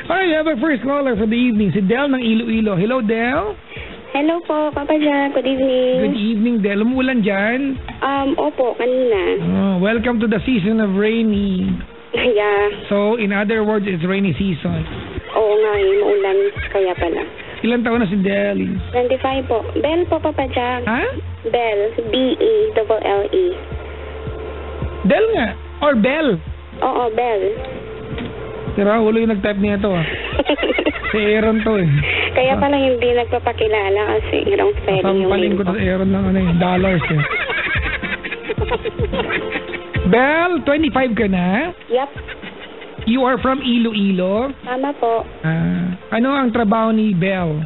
Alright, we have our first caller for the evening, si Del ng Iloilo. Hello, Del. Hello po, Papa Jack. Good evening. Good evening, Del. Umuulan dyan? Opo, kanina. Oh, welcome to the season of rainy. Yeah. So, in other words, it's rainy season. Oo nga, maulan. Kaya pala. Ilan taon na si Del? 25 po. Bell po, Papa Jack. Ha? Bell. B-E-L-L-E. Del nga. Or Bell. Oo, Bell. Tira, ulo yung nag-type niya ito. Si Aaron to eh. Kaya pala hindi nagpapakilala kasi wrong spelling yung Sampaling ko to sa Aaron ng dollars eh. Bell, 25 ka na? Yep. You are from Iloilo? Tama po. Ano ang trabaho ni Bell?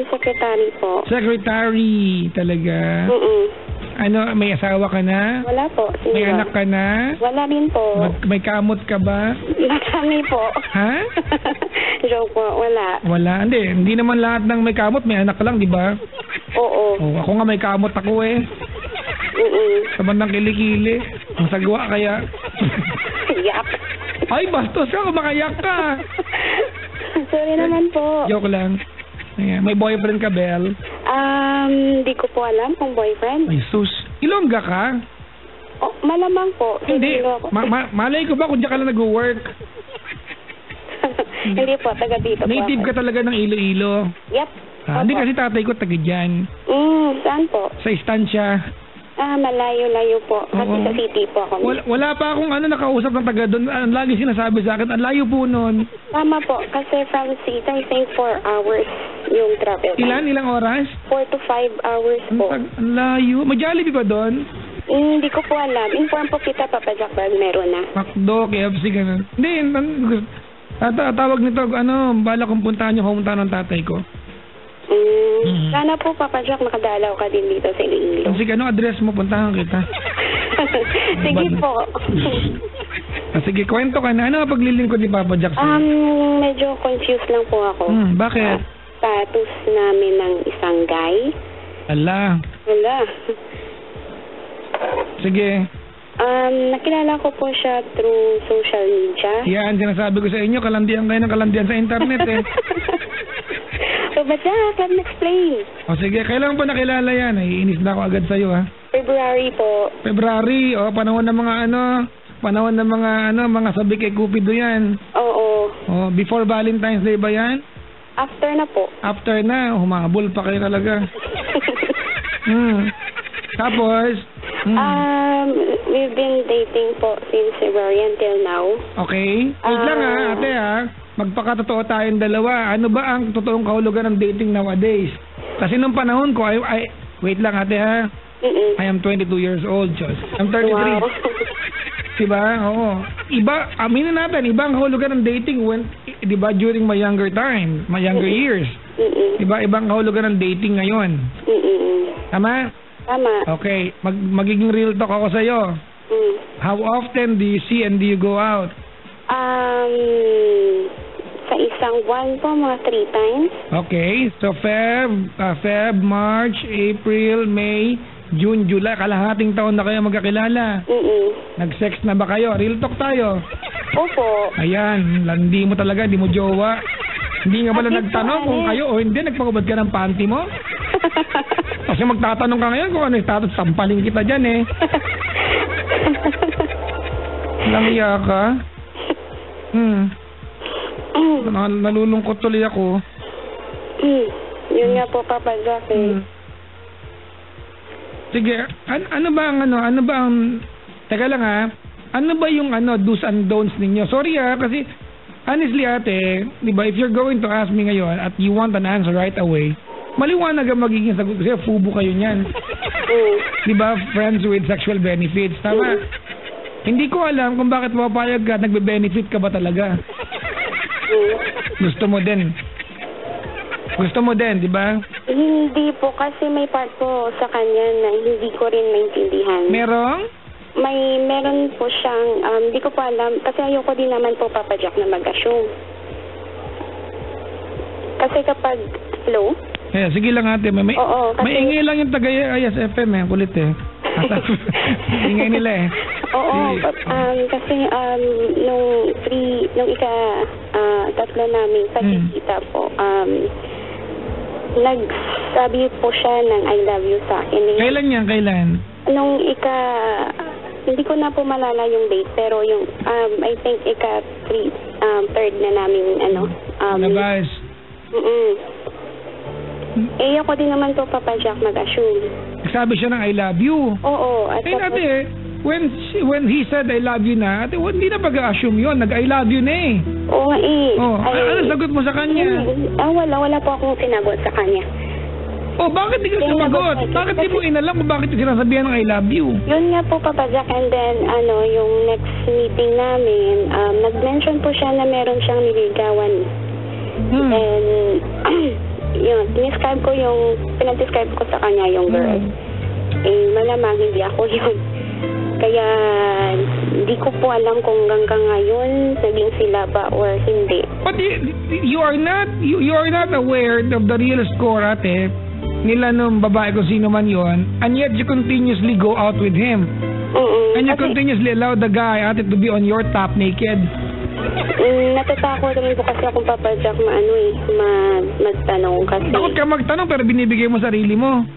Secretary po. Secretary talaga? Ano, may asawa ka na? Wala po. Single. May anak ka na? Wala din po. May kamot ka ba? Marami po. Ha? Joke po, wala. Wala. Hindi naman lahat ng may kamot, may anak ka lang, di ba? Oo. Oh, ako nga may kamot ako eh. Sa bandang kilikili. Ang sagwa kaya. Yak. Ay, bastos ka, kumakayak ka. Sorry naman po. Joke lang. Ayan. May boyfriend ka, Bell? Hindi ko po alam kung boyfriend. Ay, sus. Ilongga ka? Oh, malamang po. Hindi. Malay ko ba kung diyan ka lang nag-work? Hindi po, taga dito Native po. ka talaga ng Iloilo? Yep. Hindi kasi tatay ko taga dyan. Saan po? Sa istansya. Malayo-layo po. Kasi sa city po ako. Wala pa akong nakausap ng taga doon. Lagi sinasabi sa akin, ang layo po nun. Tama po. Kasi from city, I think 4 hours yung travel. Ilang oras? 4 to 5 hours po. Ang layo. May Jollibee ba doon? Hindi ko po alam. Inform po kita, Papa Jack, pag meron na. McDo, KFC, gano'n. Hindi, tawag nito, bala kong puntahan yung hometown ng tatay ko. Sana po, Papa Jack, makadalaw ka din dito sa Iloilo. Sige, anong address mo? Puntahan kita. Sige po. Sige, kwento ka na. Ano ang paglilingkod ni Papa Jack? Medyo confused lang po ako. Bakit? Status namin ng isang guy. Ala. Sige. Nakilala ko po siya through social media. Yan, sinasabi ko sa inyo, kalandian kayo ng kalandian sa internet eh. So, but let me explain. O sige, kailan pa nakilala yan? Iinis na ako agad sa'yo ha. February po. February, panahon ng mga mga sabi kay Cupido yan. Oo. Before Valentine's Day ba yan? After na po. After na, humabol pa kayo talaga. Tapos, we've been dating po since February until now. Okay. Wait lang ate magpakatotoo tayong dalawa. Ano ba ang totoong kahulugan ng dating nowadays? Kasi nung panahon ko, wait lang ate ha. I am 22 years old, Diyos. I'm 33. Wow. Diba? Oo. Iba, aminin natin, iba ang kahulugan ng dating diba, during my younger time, my younger years. Diba, ibang kahulugan ng dating ngayon. Tama? Tama. Okay. Magiging real talk ako sa'yo. How often do you see and do you go out? Sa isang buwan po, mga 3 times. Okay. So, Feb, March, April, May, June, July. Kalahating taon na kayo magkakilala. Nag-sex na ba kayo? Real talk tayo. Opo. Ayan. Hindi mo talaga, hindi mo jowa. Hindi nga pala nagtanong kung kayo o hindi. Nagpakubad ka ng panty mo? Kasi magtatanong ka ngayon kung ano yung status. Sampaling kita dyan eh. Langya ka? Nalulungkot tuloy ako. Yun nga po, Papa Jack eh. Sige, ano ba ang teka lang ha, ano ba yung do's and don'ts ninyo? Sorry kasi honestly ate, di ba, if you're going to ask me ngayon at you want an answer right away, maliwanag ang magiging sagot kasi fubo kayo niyan. Di ba, friends with sexual benefits, tama? Hindi ko alam kung bakit mapapayag ka, nagbe-benefit ka ba talaga? Gusto mo din, di ba? Hindi po, kasi may part po sa kanya na hindi ko rin maintindihan. Merong? Meron po siyang, hindi ko pa alam, kasi ayoko din naman po, Papa Jack, na mag-assume. Kasi kapag, hello? Sige lang ate, may ingay lang yung taga-ISFM kulit eh. Ingay nila eh. Oo, kasi nung tatlo namin pagkikita po, nagsabi po siya ng I love you sa akin. Kailan yan? Kailan? Nung hindi ko na po malala yung date, pero yung, I think third na namin, Labas. Eh, ako din naman po, Papa Jack, mag-assume. Sabi siya ng I love you. Oo. At ate, when he said I love you na, ate, hindi na pag-assume yun. Nag-I love you na eh. Oo, ano sagot mo sa kanya? Wala po akong sinagot sa kanya. Bakit di ka sumagot? Bakit di mo inalam kung bakit sinasabihan ng I love you? Yun nga po, Papa Jack, and then, yung next meeting namin, nag-mention po siya na meron siyang niligawan. And, yun, pinag-describe ko sa kanya yung girl. Malamang hindi ako yun. Kaya, di ko po alam kung hanggang ngayon naging sila ba or hindi. But you are not aware of the real score, ate, nila nung babae kung sino man yon, and yet you continuously go out with him. And you continuously allow the guy, ate, to be on your top naked. Natatakot naman po kasi akong Papa Jack magtanong kasi... Takot ka magtanong pero binibigay mo sarili mo.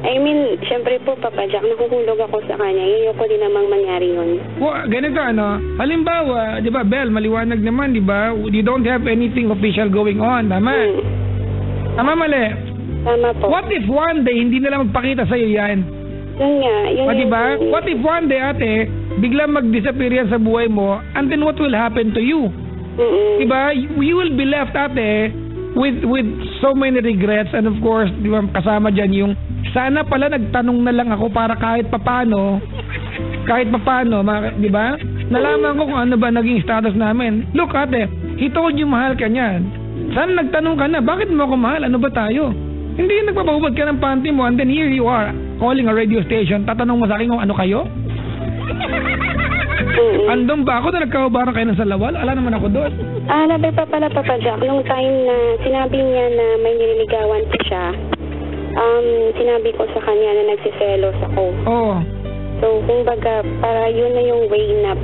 I mean, syempre po, Papa Jack, nakukulog ako sa kanya. Ayoko din namang mangyari yun. Ganito halimbawa, di ba, Bel, maliwanag naman, di ba? You don't have anything official going on, tama? Tama, mali? Tama po. What if one day hindi nila magpakita sa'yo yan? Yun nga. Diba? What if one day, ate, biglang mag-disappear yan sa buhay mo, and then what will happen to you? Diba? You will be left, ate, with so many regrets, and of course, diba, kasama dyan yung, sana pala nagtanong na lang ako para kahit papano, diba? Nalaman ko kung ano ba naging status namin. Look, ate, he told you mahal ka niya. Sana nagtanong ka na, bakit mo ako mahal? Ano ba tayo? Hindi nagpapahubad ka ng panty mo, and then here you are, calling a radio station, tatanong mo sa akin kung ano kayo? Andun ba ako na nagkahubaran kayo ng salawal? Ala naman ako doon. Labi pa pala, Papa Jack, nung time na sinabi niya na may nililigawan pa siya, sinabi ko sa kanya na nagsiselos ako. So, kumbaga, para yun na yung way na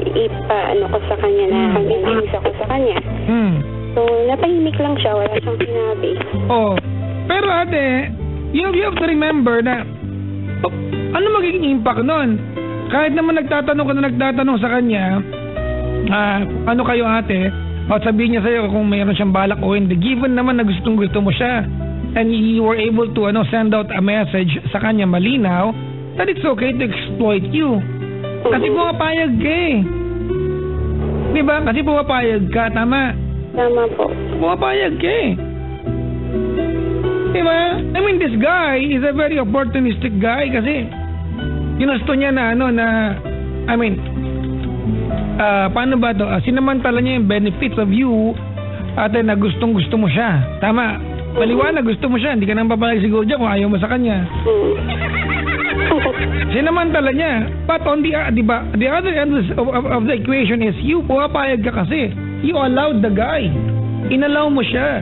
ipa-ano ko sa kanya na hanggang ako sa kanya. So, napahimik lang siya, wala siyang sinabi. Pero ate, you have to remember na ano magiging impact nun? Kahit naman nagtatanong sa kanya, ano kayo, ate, at sabihin niya sa'yo kung mayroon siyang balak o hindi, given naman na gusto mo siya, and you were able to send out a message sa kanya malinaw, that it's okay to exploit you. Kasi pumapayag ka eh. Diba? Kasi pumapayag ka, tama? Tama po. Pumapayag ka eh. Diba? I mean, this guy is a very opportunistic guy kasi ginusto niya na paano ba to? Sinamantala niya yung benefits of you at na gustong-gusto mo siya. Tama. Maliwanag, gusto mo siya. Hindi ka nang papayag siguro dyan kung ayaw mo sa kanya. Sinamantala niya. But on the other end of the equation is you pumapayag ka kasi. You allowed the guy. Inallow mo siya.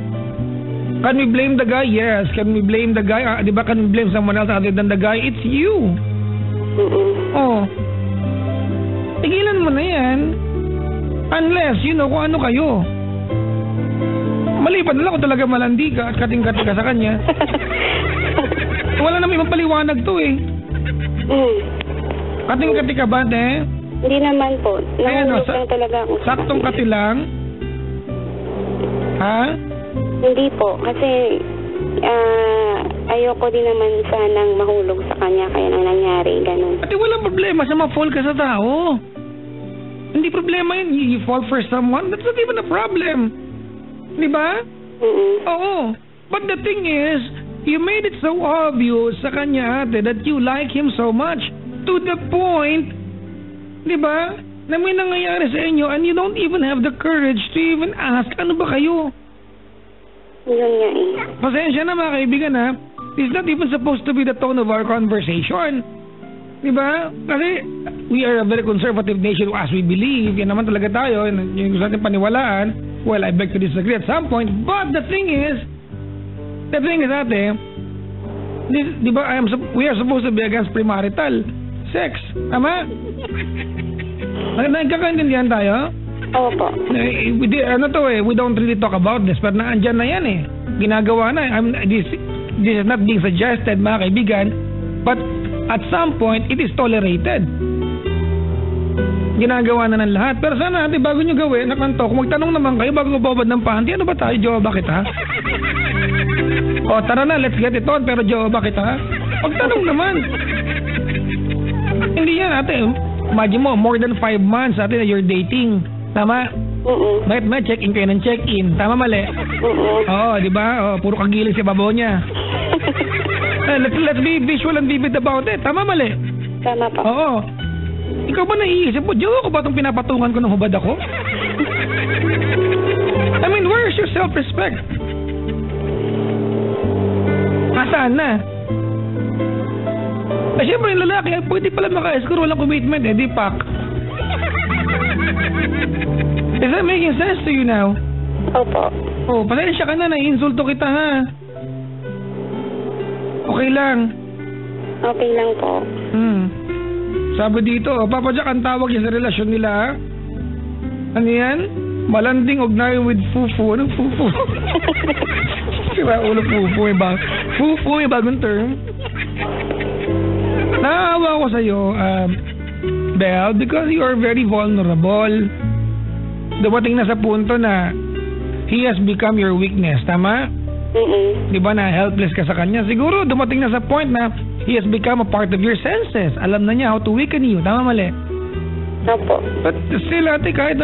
Can we blame the guy? Yes. Can we blame the guy? Can we blame someone else other than the guy? It's you. Tigilan mo na yan. Unless, kung ano kayo. Maliban na lang kung talaga malandi ka at kating-kating ka sa kanya. Wala naman ibang paliwanag to eh. Kating-kating ka ba, te? Hindi naman po. Nahulog lang talaga ako. Saktong kati lang? Ha? Hindi po. Kasi ayoko din naman sanang mahulog sa kanya kaya nang nangyari. Ganun. Ate, walang problema sa ma-fall ka sa tao. Hindi problema yun. You fall for someone, that's not even a problem. Diba? Oo. But the thing is, you made it so obvious sa kanya, ate, that you like him so much to the point, diba, na may nangyayari sa inyo and you don't even have the courage to even ask, ano ba kayo? Yun nga eh. Pasensya na mga kaibigan ha. It's not even supposed to be the tone of our conversation. Diba? Kasi we are a very conservative nation as we believe. Yan naman talaga tayo. Yung gusto natin paniwalaan. Well, I beg to disagree at some point. But the thing is ate, Di ba, we are supposed to be against premarital sex. Tama? Nagkakaintindihan tayo? Opo. We don't really talk about this, pero naandyan na yan eh. Ginagawa na. This is not being suggested, mga kaibigan, but at some point, it is tolerated. Ginagawa na ng lahat. Pero sana natin, bago nyo gawin, nakantok, magtanong naman kayo bago babad ng panty, ano ba tayo? Jowa ba kita? O, tara na, let's get it on, pero jowa ba kita? Magtanong naman. Hindi yan, ate. Imagine mo, more than 5 months, ate, na you're dating. Tama? Bakit may check-in kayo ng check-in? Tama, mali? Oo, di ba? Puro kagiling si babaw niya. Let's be visual and vivid about it. Tama, mali? Tama po. Oo. Ikaw ba naiisip mo, jowa ko ba itong pinapatungan ko ng hubad ako? I mean, where's your self-respect? Nasaan na? Siyempre yung lalaki, pwede pala maka-escort, walang commitment, di pak. Is that making sense to you now? Opo. Pasensya ka na, nai-insulto kita ha. Okay lang. Okay lang po. Sabi dito, Papa Jack ang tawag niya sa relasyon nila ha? Ano yan? Malanding ugnayan with fufu. Anong fufu? Sira ulo fufu. Fufu may bagong term. Naawa ko sa'yo, Belle, because you are very vulnerable. Dumating na sa punto na he has become your weakness, tama? Di ba na helpless ka sa kanya? Siguro dumating na sa point na he has become a part of your senses. Alam na niya how to weaken you, tama mali? Opo. But still, ate, kahit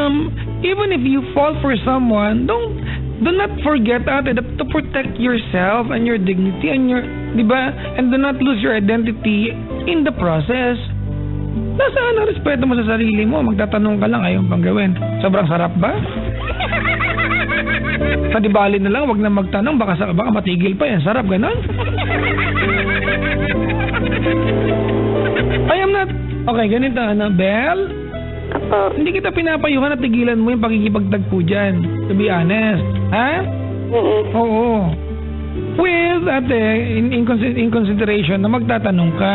even if you fall for someone, do not forget, ate, to protect yourself and your dignity and your, di ba? And do not lose your identity in the process. Nasaan ang respeto mo sa sarili mo? Magtatanong ka lang, ayaw pang gawin. Sobrang sarap ba? Sa dibali na lang, wag na magtanong, baka matigil pa yan. Sarap, ganon? I am not... Okay, ganito, Belle? Hindi kita pinapayuhan at tigilan mo yung pagkikipagtagpo dyan. To be honest. Ha? Oo. With, ate, in consideration na magtatanong ka.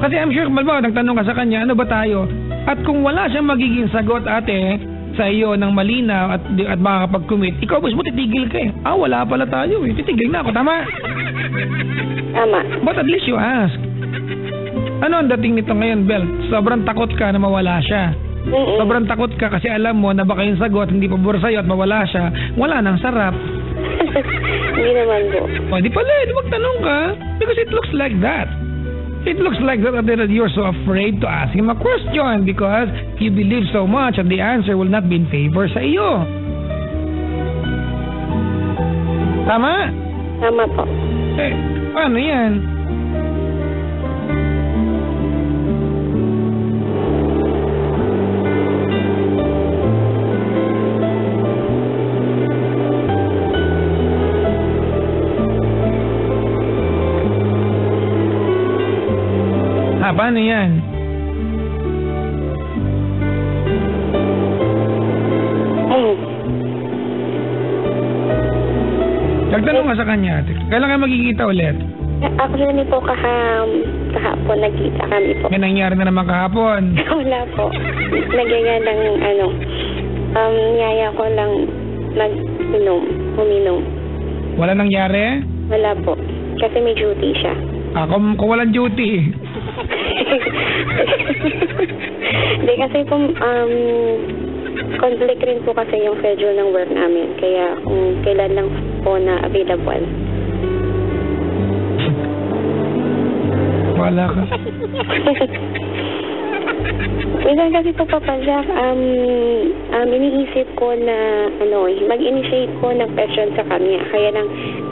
Kasi I'm sure, malbaw, nagtanong ka sa kanya, ano ba tayo? At kung wala siyang magiging sagot, ate, sa iyo ng malinaw at makakapag-commit, ikaw mismo titigil ka eh. Wala pala tayo eh. Titigil na ako, tama? Tama. But at least you ask. Ano ang dating nito ngayon, Belle? Sobrang takot ka na mawala siya. Sobrang takot ka kasi alam mo na baka yung sagot hindi pabor sa'yo at mawala siya. Wala nang sarap. Hindi naman po. Di pala, magtanong ka. Because it looks like that. It looks like that you're so afraid to ask him a question because you believe so much and the answer will not be in favor sa iyo. Tama? Tama po. Paano yan? Paano yan? Nagtanong ka sa kanya, ate. Kailan ka magkikita ulit? Actually po kahapon nagkita kami po. May nangyari na naman kahapon? Wala po. Nagyaya lang niyaya ko lang uminom. Wala nangyari? Wala po. Kasi may duty siya. Kung walang duty. Hindi kasi po conflict rin po kasi yung schedule ng work namin. Kaya kung kailan lang po na available. Wala ka. Minsan kasi po, Papa Jack, iniisip ko na mag-initiate ko ng question sa kanya. Kaya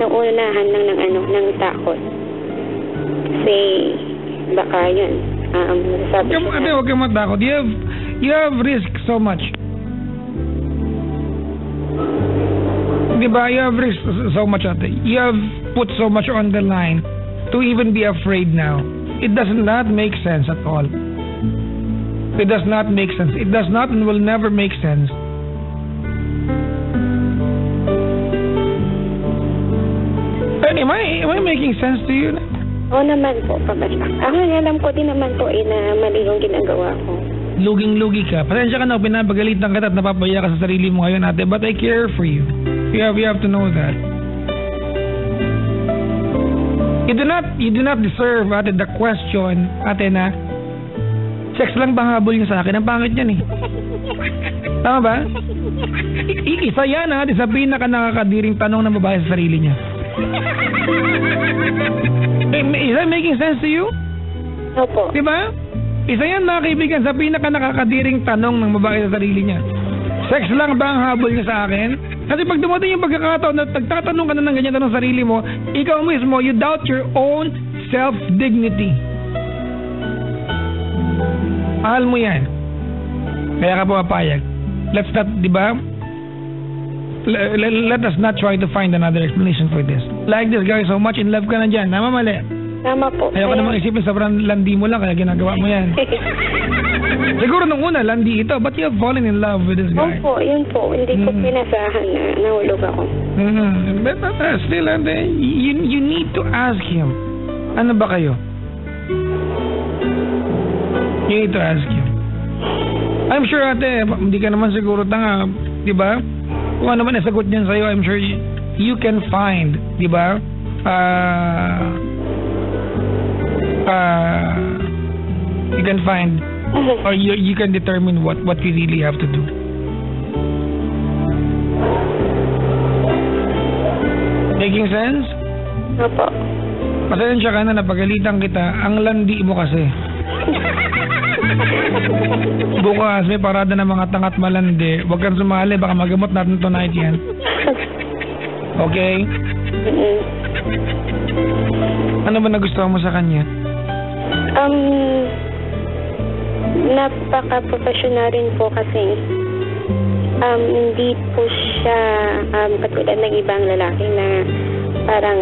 nauunahan lang ng takot. Kasi baka yun. Huwag kang matakot. You have risk so much. Diba? You have risk so much, ate. You have put so much on the line to even be afraid now. It does not make sense at all. It does not make sense. It does not and will never make sense. Am I making sense to you? Oo naman po, Papa Jack. Ako alam ko din naman po na mali yung ginagawa ko. Luging-lugi ka. Pasensya ka na, pinapagalitan kita at napapaya ka sa sarili mo ngayon, ate. But I care for you. You have to know that. You do not deserve, ate, the question, ate, na sex lang ba habol niya sa akin? Ang pangit niyan eh. Tama ba? Isa yan, ate, sa pinaka nakakadiring tanong ng babae sa sarili niya. Is that making sense to you? Opo. Diba? Isa yan, mga kaibigan, sa pinaka nakakadiring tanong ng babae sa sarili niya. Sex lang ba ang habol niya sa akin? Kasi pag dumating yung pagkakataon na nagtatanong ka na ng ganyan tanong sa sarili mo, ikaw mismo, you doubt your own self-dignity. Mahal mo yan. Kaya ka pumapayag. Let's not, di ba? Let us not try to find another explanation for this. Like this guy so much, in love ka na dyan. Tama, mali? Tama po. Ayaw ka namang isipin, sobrang landi mo lang, kaya ginagawa mo yan. Siguro nung una, landi ito, but you have fallen in love with this guy. Opo, yun po. Hindi ko pinasahan na nahulog ako. But still, you need to ask him. Ano ba kayo? You need to ask him. I'm sure, ate, hindi ka naman siguro tanga, di ba? Kung ano man nasagot niyan sa'yo, I'm sure you can find, di ba? You can find, or you can determine what you really have to do. Making sense? Opo. Pasensya ka na, napagalitan kita. Ang landi mo kasi. Bukas may parada ng mga tangat malandi. Huwag kang sumali, baka magamot natin tonight yan. Okay? Ano ba nagustuhan mo sa kanya? Napaka-professional rin po kasi hindi po siya katulad ng ibang lalaki na parang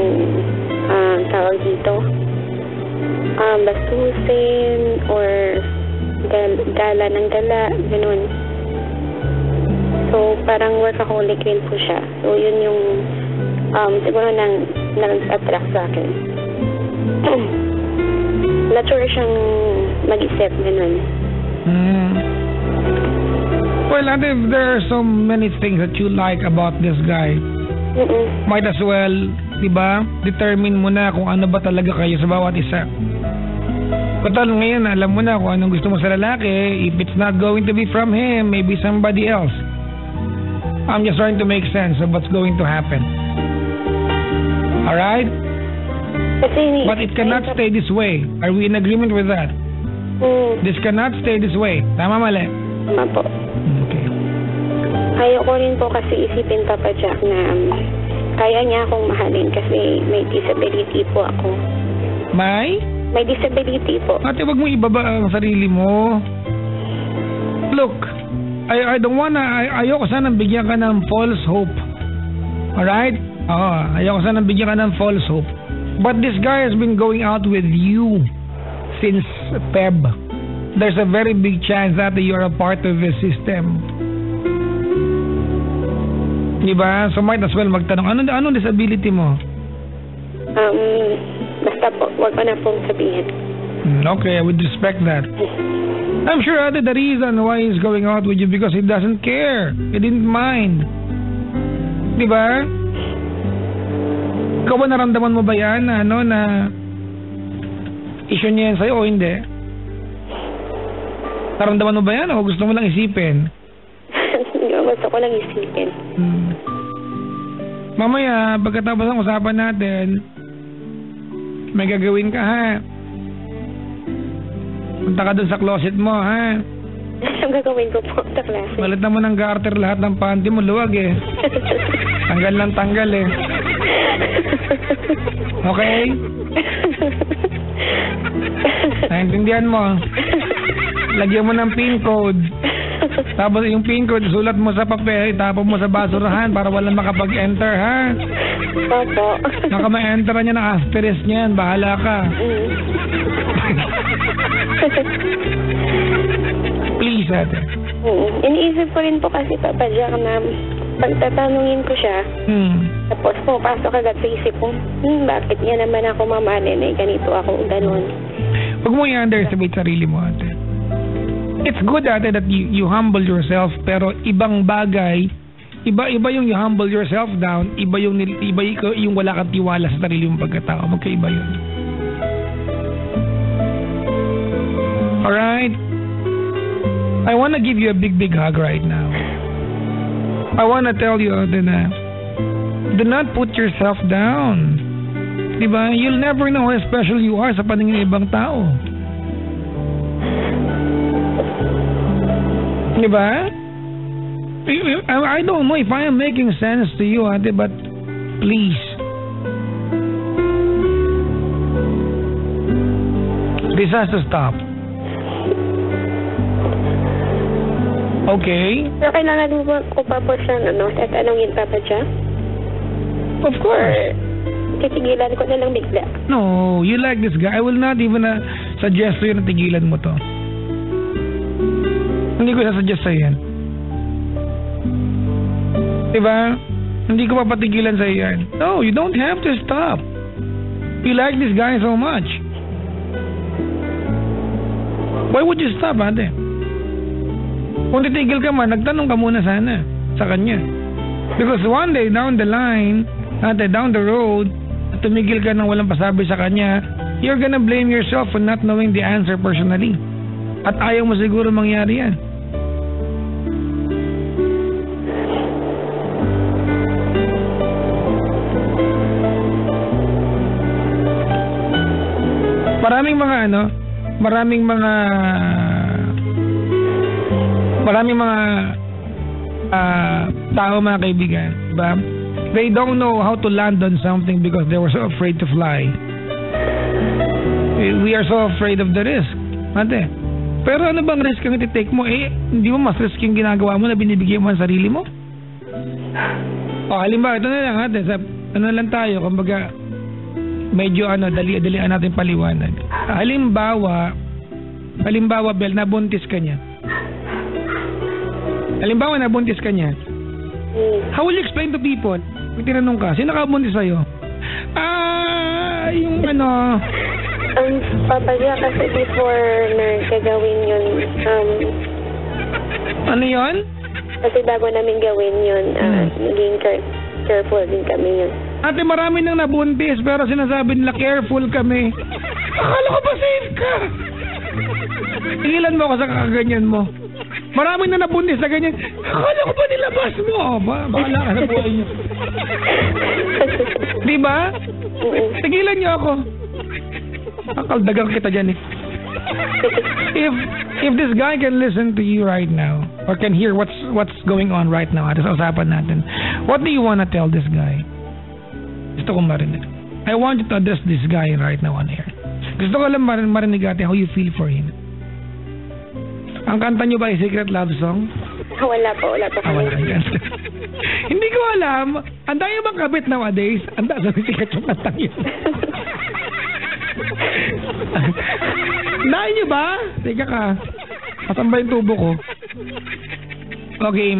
tawag dito bastusin or gala ng gala, ganun. So, parang workaholic rin po siya. So, yun yung siguro nag-attract sa akin. Mature siyang mag-isip, ganun. Well, Ate, there are so many things that you like about this guy. Might as well, diba, determine mo na kung ano ba talaga kayo sa bawat isa. Total, ngayon, alam mo na kung anong gusto mo sa lalaki. If it's not going to be from him, maybe somebody else. I'm just trying to make sense of what's going to happen. Alright? But it cannot stay this way. Are we in agreement with that? This cannot stay this way. Tama, mali? Tama po. Okay. Ayoko rin po kasi isipin, Papa Jack, na kaya niya akong mahalin kasi may disability po ako. May disability po. Ate, wag mo ibaba ang sarili mo. Look, I don't wanna, ayoko sanang bigyan ka ng false hope. Alright? Oo, ayoko sanang bigyan ka ng false hope. But this guy has been going out with you since Feb. There's a very big chance that you're a part of his system. Diba? So might as well magtanong, ano disability mo? Basta po, wag mo na pong sabihin. Okay, I would respect that. I'm sure, Ate, the reason why he's going out with you because he doesn't care. He didn't mind. Diba? Ikaw ba naramdaman mo ba yan na, na issue niya yan sa'yo o hindi? Naramdaman mo ba yan o gusto mo lang isipin? Gusto ko lang isipin. Mamaya, pagkatapos ng usapan natin, may gagawin ka, ha? Punta ka dun sa closet mo, ha? Ang gagawin ko po sa klase. Balat mo ng garter lahat ng panty mo, luwag eh. Tanggal lang tanggal eh. Okay? Naintindihan mo? Lagyan mo ng pin code. Tapos yung pin code, sulat mo sa papel, itapon mo sa basurahan para walang makapag-enter, ha? Opo. Naka ma-enter niya ng asterisk niyan, bahala ka. Please, Ate. Iniisip ko rin po kasi, Papa Jack, na pagtatanungin ko siya, tapos pumapasok agad sa isip ko, bakit niya naman ako mamahalin ganito ako, ganun. Huwag mo i-underestimate sarili mo, ate. It's good, ate, that you humble yourself, pero ibang bagay, iba yung you humble yourself down, iba yung wala kang tiwala sa sarili mong pagkatao. Magkaiba yun. Alright? I wanna give you a big hug right now. I wanna tell you, ate, na do not put yourself down. Diba? You'll never know how special you are sa paningin ng ibang tao. Diba? I don't know if I am making sense to you, ate, but please. This has to stop. Okay? So, kailangan ko pa po siya, tatanungin pa ba siya? Of course. Or, titigilan ko na lang bigla. No, you like this guy. I will not even suggest to you na tigilan mo to. Hindi ko sasuggest sa'yo yan. Diba? Hindi ko papatigilan sa'yo yan. No, you don't have to stop. You like this guy so much. Why would you stop, ate? Kung titigil ka man, nagtanong ka muna sana sa kanya. Because one day down the line, ate, down the road, tumigil ka nang walang pasabi sa kanya, you're gonna blame yourself for not knowing the answer personally. At ayaw mo siguro mangyari yan. Maraming mga tao, mga kaibigan, diba? They don't know how to land on something because they were so afraid to fly. We are so afraid of the risk, ate. Pero ano bang risk ang iti-take mo? Hindi mo mas risk yung ginagawa mo na binibigyan mo ang sarili mo? Halimbawa, ito na lang, ate. Ano lang tayo, kumbaga, medyo dali-dalian natin paliwanag. Halimbawa, Bel, nabuntis ka niya. How will you explain to people? May tinanong ka, sino nakabuntis sa'yo? Yung Ang papagya kasi before na gagawin yun, ano yun? Kasi bago namin gawin yun, naging careful din kami yun. Ate, marami nang nabuntis pero sinasabi nila careful kami. Akala ko ba safe ka? Tigilan mo ako sa kakaganyan mo. Marami na nabuntis na ganyan. Akala ko ba nilabas mo? Bahala ka sa buhay niyo. Diba? Tigilan niyo ako. Akaldagang kita dyan eh. If this guy can listen to you right now or can hear what's going on right now at sa usapan natin, what do you want to tell this guy? Gusto kong marinig. I want you to address this guy right now on air. Gusto ko lang marinig ate how you feel for him. Ang kanta nyo ba ay Secret Love Song? Wala pa. Wala yan. Hindi ko alam. Ang dami bang kabit nowadays? Ang dami sikat yung kantang yun. Dahil nyo ba? Teka ka. Asan ba yung tubo ko? Okay.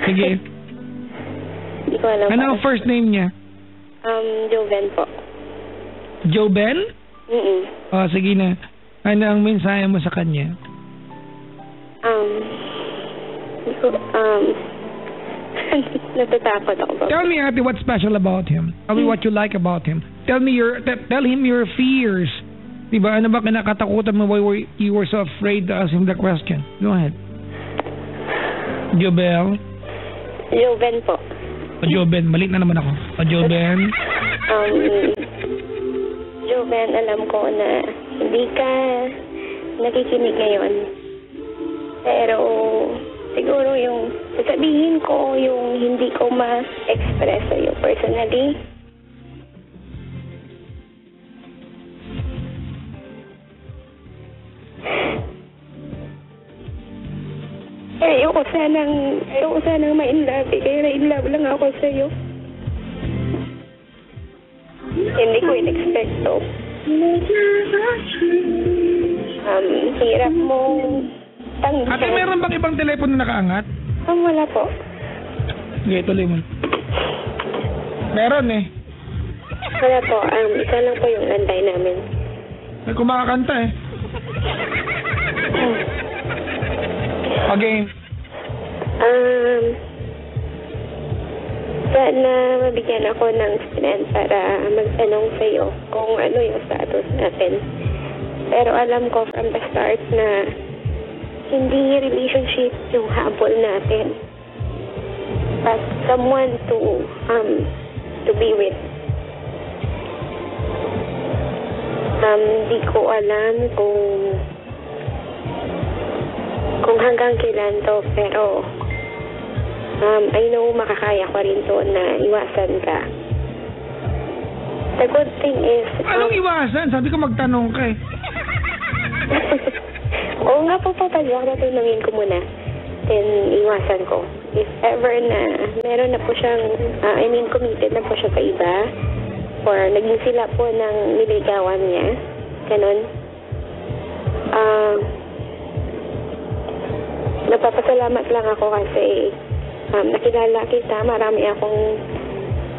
Sige. Hindi ko alam. Ano ang first name niya? Joven po. Joven? Sige na. Ano ang mensahe mo sa kanya? Natatakot ako. Tell me, ate, what's special about him? Tell me what you like about him. Tell him your fears. Diba? Ano ba kinakatakutan mo? Why you were so afraid to ask him the question? Go ahead. Joven po. Joven, mali na naman ako. Joven. Joven, alam ko na hindi ka nakikinig ngayon. Pero siguro yung sasabihin ko, yung hindi ko ma-express sa'yo personally. Ayoko sanang ma-inlove. Kaya na-inlove lang ako sa'yo. Hindi ko in-expect to. Hirap mong tanggapin. Ate, meron bang ibang telepono na nakaangat? Wala po. Sige, tuloy mo. Meron eh. Wala po. Isa lang po yung lantay namin. May kumakakanta eh. Okay. Sana mabigyan ako ng strength para magtanong sa'yo kung ano yung status natin. Pero alam ko from the start na hindi relationship yung habol natin, but someone to be with. Di ko alam kung hanggang kailan to, pero I know makakaya ko rin to na iwasan ka. The good thing is... Anong iwasan? Sabi ko magtanong ka eh. Oo nga po, Papa Jock, natunangin ko muna. Then, iwasan ko. If ever na meron na po siyang, committed na po siya sa iba, or naging sila po ng niligawan niya, ganun. Nagpapasalamat lang ako kasi nakilala kita, marami akong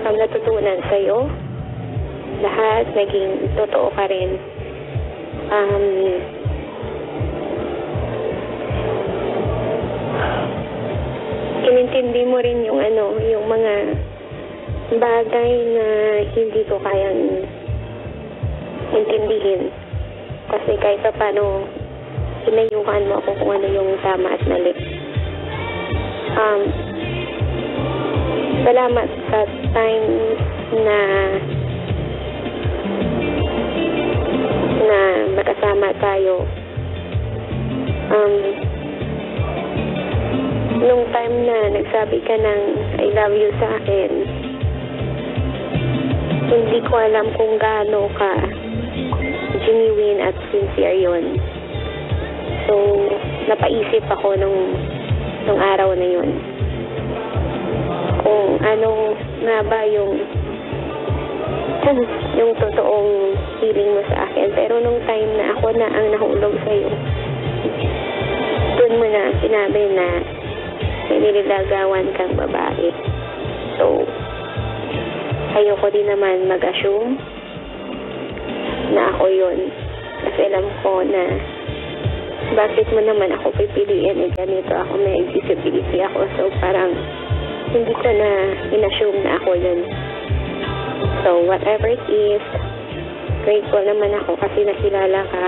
natutunan sa'yo. Lahat, naging totoo ka rin. Inintindi mo rin yung yung mga bagay na hindi ko kayang intindihin. Kasi kahit pa paano, inayuhan mo ako kung ano yung tama at mali. Salamat sa time na magkasama tayo. Nung time na nagsabi ka ng I love you sa akin, hindi ko alam kung gaano ka genuine at sincere yun. So, napaisip ako nung araw na yun. Kung ano nga ba yung totoong feeling mo sa akin. Pero nung time na ako na ang nahulog sa'yo, doon mo na sinabi na may nililagawan kang babae. So, ayoko din naman mag-assume na ako yun. Kasi alam ko na bakit mo naman ako pipiliin, ganito ako, may disability ako. So, parang hindi ko na in-assume na ako yun. So, whatever it is, grateful naman ako kasi nakilala ka.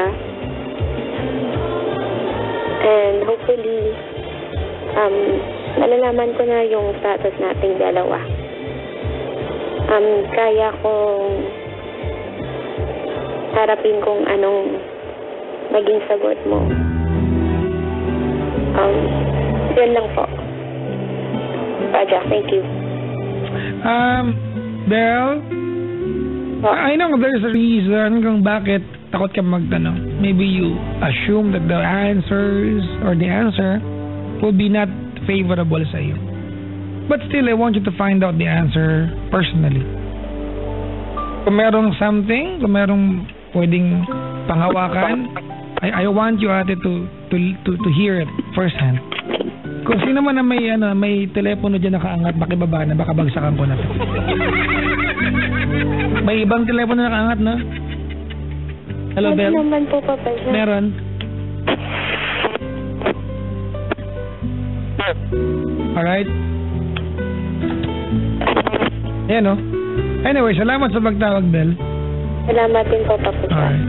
And hopefully, malalaman ko na yung status nating dalawa. Kaya kong harapin kung anong maging sagot mo. Yun lang po. Raja, thank you. Belle, I know there's a reason kung bakit takot ka magtanong. Maybe you assume that the answers or the answer will be not favorable sa iyo. But still, I want you to find out the answer personally. Kung merong something, kung merong pwedeng panghawakan, I want you ate to hear it firsthand. Kung sino man na may telepono diyan nakaangat, bakibaba na, baka bagsakan ko na to. May ibang telepono nakaangat na? Hello, Belle? Ano naman po, Papa Jock? Meron. Alright. Ayan o. Anyway, salamat sa pagtawag, Belle. Salamat din po, Papa Jock. Alright.